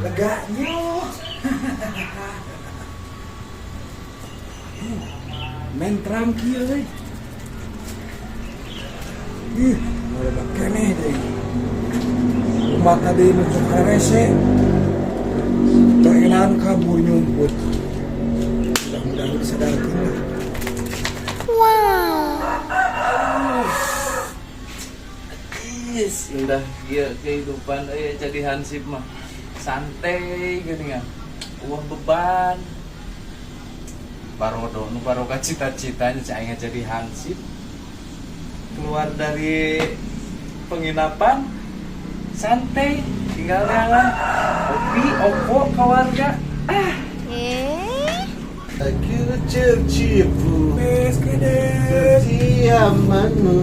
Leganya. Men tranquil deh. Udah keneh deh. Umat tadi muncul rese. Toilan kabur nyumput. Mudah-mudahan bisa dapetin lah. Yes, udah dia kehidupan jadi hansip mah santai gitu kan. Uang beban. Barodo, nu baroga cita-citanya saya jadi hansip. Keluar dari penginapan santai, tinggal jalan kopi, opo, keluarga. Aku tertipu diamanmu.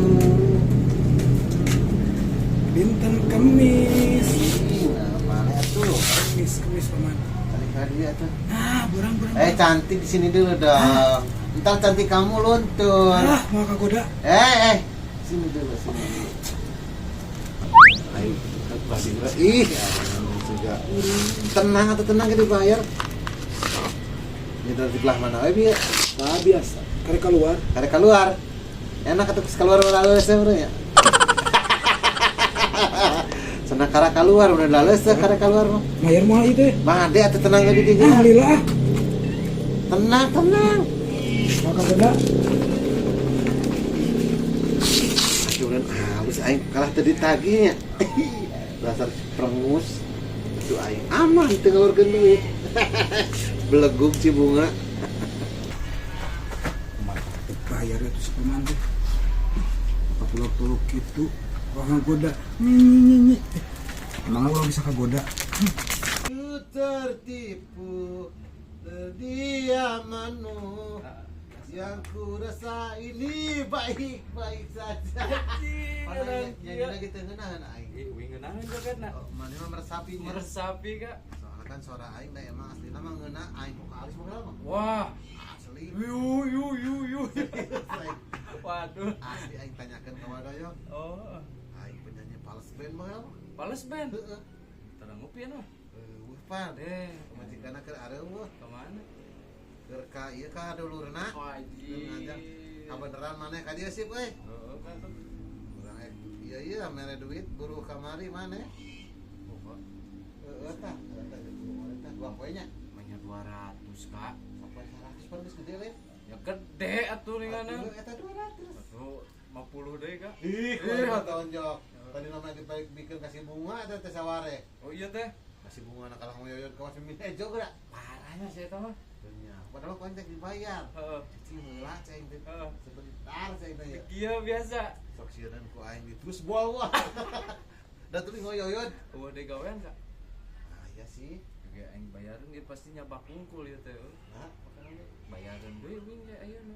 Bintang kemis. Mana tuh? Kemis paman. Kali-kali tuh. Burang. Cantik di sini dulu dong. Ntar cantik kamu luntur. Mau kagoda. Sini dulu. Ayo, pasti juga. Juga. Tenang kita dibayar. Ini dari sebelah mana? Biar. Biasa. Karek keluar. Enak atau keluar lalu ya. Senang karena keluar udah lalu karena keluar mah. Mayar mau itu. Made atau tenang lagi di sini. Alhamdulillah. Tenang. Mau kagoda. Aduh halus aing kalah tadi taginya. Dasar prengus. Itu aing aman teu ngeluarkeun duit. Beleguk si bunga. Bayar itu si paman tuh. Tuluk gitu. Orang goda. Nyi. Emang lo bisa kagoda? Ku tertipu diamanmu. Yang ku rasa ini baik-baik saja. Yang lagi tengenahan aing. Wingeunangan juga na. Mana mah Meresapi Kak. Soalnya kan suara aing da emang asli nama ngeuna aing vokalis mah mah. Wah, Asli. yu. Waduh. Asli aing tanyakeun ka wadayo. Oh, Aing penyanyi Pales Band mah. Pales band. Heeh. Terang ngopi anu. Pan. Eh, Majikanna keur areueuh. kemana? Keur ka ieu ka dulurna. Wajib. Kabeneran maneh ka dieu sip euy. Oh, kan tuh. Urang iya mere duit buru kamari maneh. Heeh tah. Eta dua poenya. Banyak 200 Kak. Sampai 100 pan geus gede le. Ya gede atuh ninganna. Eta 200. Atuh 50 deui Kak. Kumaha tonjok. Tadi nama bikin kasih bunga eta teh saware. Oh iya teh. Kasih bunga anak kalah ngoyoyon ka masih minejo geura. Parahnya saya tahu mah. Dunya. Padahal kontek dibayar. Heeh. Cicing heula cai teh. Heeh. Sebentar cai teh ya. Iya biasa. Sok sieun ku aing di terus bawa. Da tuluy ngoyoyon. Eueuh deui gawean Kak. Nah, iya sih. Ge aing bayareun ieu pasti nyabak hungkul ieu teh. Nah, makanya Bayareun deui wing ge ayeuna.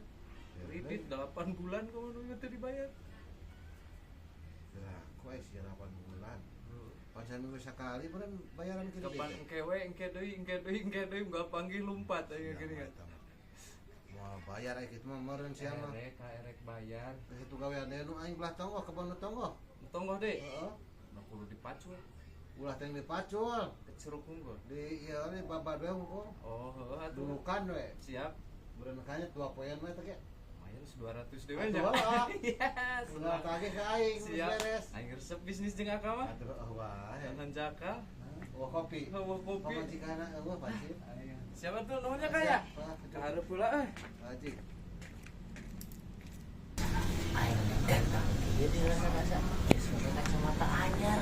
Kredit 8 bulan kumaha nu teu dibayar. lah, ku aya sih 8 bulan. Pasan minggu sekali beureun bayaran kitu. Kapan engkewe engke deui enggak panggil lumpat aya gini kan. Mau bayar aya kitu mah meureun sia mah. Erek bayar. Kitu gawean teh nu aing belah tonggo kebon tonggo. Tonggoh deui. Heeh. Na kudu dipacul. Ulah teh dipacul. Keceruk hungkul. Di ieu we babad we hukum. Oh, heuh atuh. Dulukan we. Siap. Beureun kanya 2 poean we teh ge. Lumayan 200 deui Atuh, nya. wah. Iya. Ulah tagih ka aing geus Siap. beres. Aing resep bisnis jeung Aka mah. Atuh wah. Jangan jaka. Oh kopi. Hawa kopi. Pamancikana eueuh pacip. Siapa tuh namanya Kak ya? Kaharep pula Pacip. Aing ganteng dia dirasa-rasa sebagai kacamata anyar.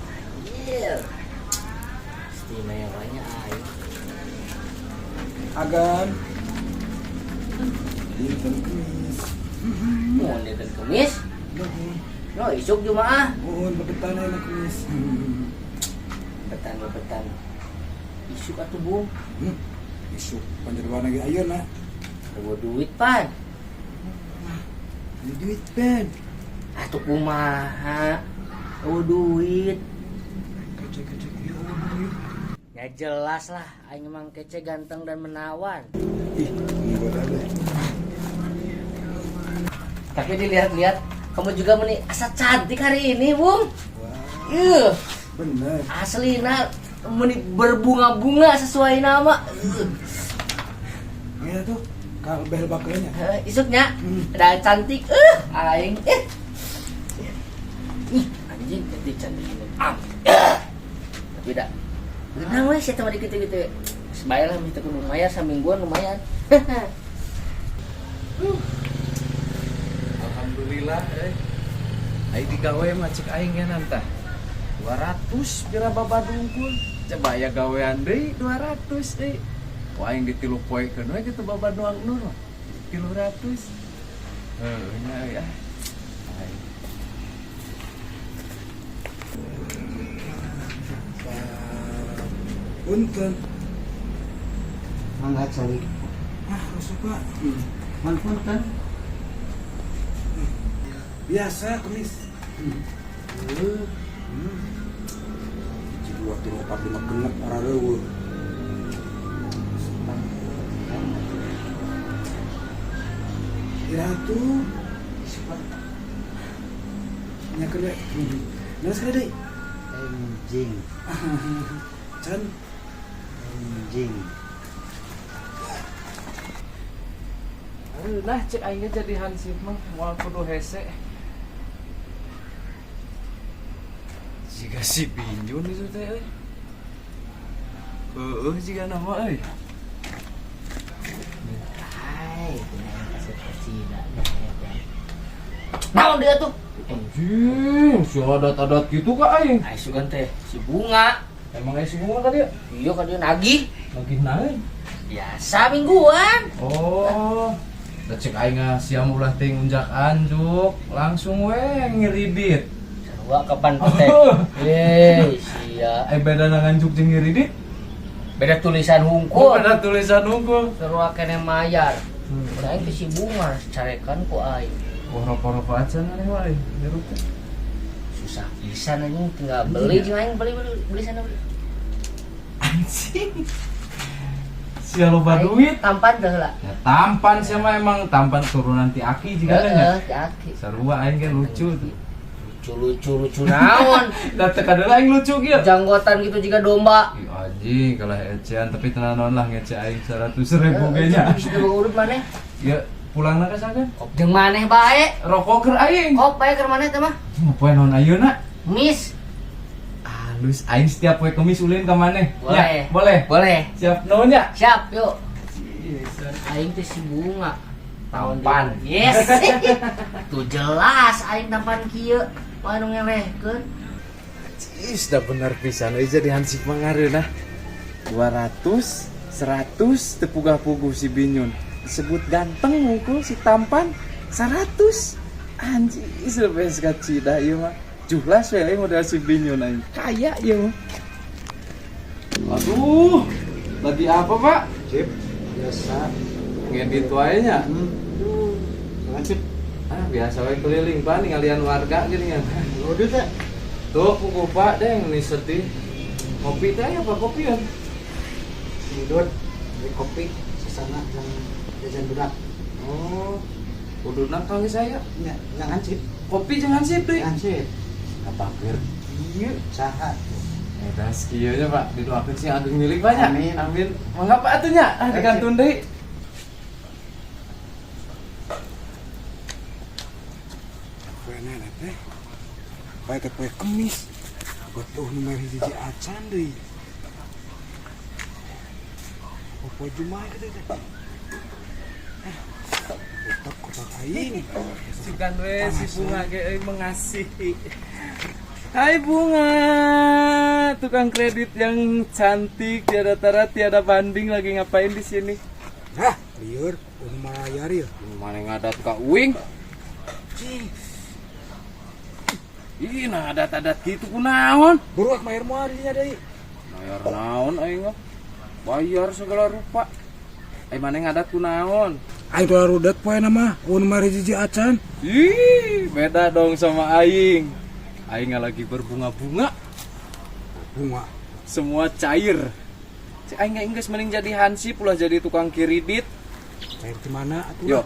Anjir. Istimewanya aing. Agan. Bintang kemis. Mohon dia kemis. No isuk jumaah. Mohon bebetan enak kemis. Betan. Isuk atuh bung. Isuk panjerwan lagi ayeuna. Bawa duit pan. Ini duit pen. Atuh kumaha? Bawa duit. Kecek ieu duit. Ya jelas lah, aing emang kece ganteng dan menawan. Ini goda deh. Tapi dilihat-lihat, kamu juga asa cantik hari ini, Bung. Wah, Bener. Aslina berbunga-bunga sesuai nama. Ya tuh, kalau bel bakelnya. Isuknya ada cantik. Aing. Ih, anjing cantik cantik ini. Tapi dah. Nah, wes ya teman gitu-gitu. Sebaiklah minta ke lumayan samingguan lumayan. Alhamdulillah aing digawe mah cek aing ya nanta 200 bira babadungkul coba ya gawean deui 200 deui wah aing ditilu poekeun we kitu babadoang nur 300 nya ya Punten. Mangga cari. Rusuh Pak. Punten. Biasa kemis. Jadi waktu 45 genep para leuweung. Ya tuh. Nya kerja. Nah sekali. Anjing. Can Anjing. nah cek aingnya jadi hansip mah moal kudu hese jika si Binjun itu teh jika nama Hai, kasih kasih naon dia tuh? anjing si adat-adat gitu kak aing Ai sugan teh si bunga. emang aing semua kan dia Iya kan dia nagih. lagi naik Biasa mingguan. oh da cek aing siam ulah teh ngunjakan juk langsung we ngiridit Sarua kapan teh? Sia. beda dengan juk jeung ngiridit Beda tulisan hungkul. beda tulisan unggul Sarua kene mayar. Udah aing si bunga carekan ku aing. rokok-rokok aja nih wae nyeruk teh Susah pisan anjing tinggal beli jeung aing beli sana beli. anjing sia loba duit Tampan dah lah. ya tampan siapa emang tampan turunan ti aki juga nya Heeh, aki. sarua aing ge lucu tuh Lucu naon. da teu kadeuh aing lucu kieu Janggotan gitu juga domba. ih anjing kalah ecean tapi tenan naon lah ngece aing 100.000 ge nya Sudah urut maneh. ya pulangna ka sakeun Kop jeung maneh bae. rokok keur aing Kop bae keur maneh teh mah. poe naon ayeuna Mis. halus aing setiap poe kemis ulin ka maneh Boleh. Ya, boleh Boleh. siap naon nya Siap, yuk. Aing teh si bunga. Tampan. Yes. Tuh jelas aing tampan kieu. Wah nu ngelehkeun. Is dah bener pisan euy jadi hansip mangareuna 200 100 teu pugah-puguh si Binyun disebut ganteng mungkul si tampan 100 anjing sebes kacida ieu mah juhlas we modal si Binyun aing kaya ieu mah aduh lagi apa pak Cip. Biasa. ngedit wae nya Jangan cip. biasa wae keliling pak ningalian warga gini kan Udah teh. tuh kuku pak deng nih sedih kopi teh apa kopian Udut. Beli kopi sesana yang jajan budak. oh kuduna kang saya Jangan cip. kopi jangan sip deh Jangan cip. apa ger iya Saha. das kieu nya pak didoakeun si ageng milik banyak Amin. amin mangapa atuh nya dikantun deui Poena teh. Bae teh poe kemis. Betuh nu mah hiji acan deui. Poe Jumat teh. Tetap kotak aing. sikan we si bunga ge euy mengasihi hai bunga tukang kredit yang cantik tiada tara tiada banding lagi ngapain di sini Hah, lieur, mayar ya. mana ngadat ka uing ih nah adat-adat gitu kunaon Buruak mayar moal dinya deui. bayar naon aing mah bayar segala rupa mana ngadat kunaon Aing tuh rudet poe nama, un mah hiji acan. ih beda dong sama aing aing lagi berbunga-bunga Bunga. semua cair si aing geus mending jadi hansip ulah jadi tukang kiridit Cair di mana atuh? yo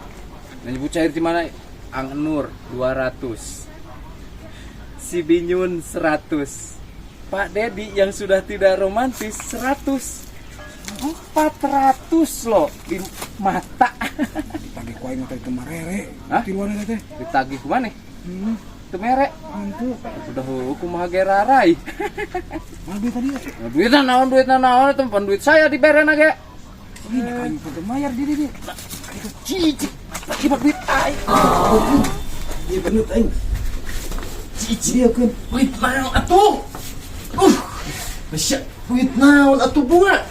nyebut cair di mana Ang Nur 200 si Binyun 100. Pak Dedi yang sudah tidak romantis 100. 400 loh di mata. Ditagih ku aing teh teu marere. Hah? Tiluan teh. Ditagih ku maneh? Hmm. Teu mere. Antu. Udah kumaha ge rarai. Mana duit tadi ya? Duitna naon itu pan duit saya diberen ge. Ini kayu teu mayar di dieu. Itu cicik. Kibat duit aing. Ieu bener aing. Cicik kan duit naon atuh. Masya, duit naon atuh bunga?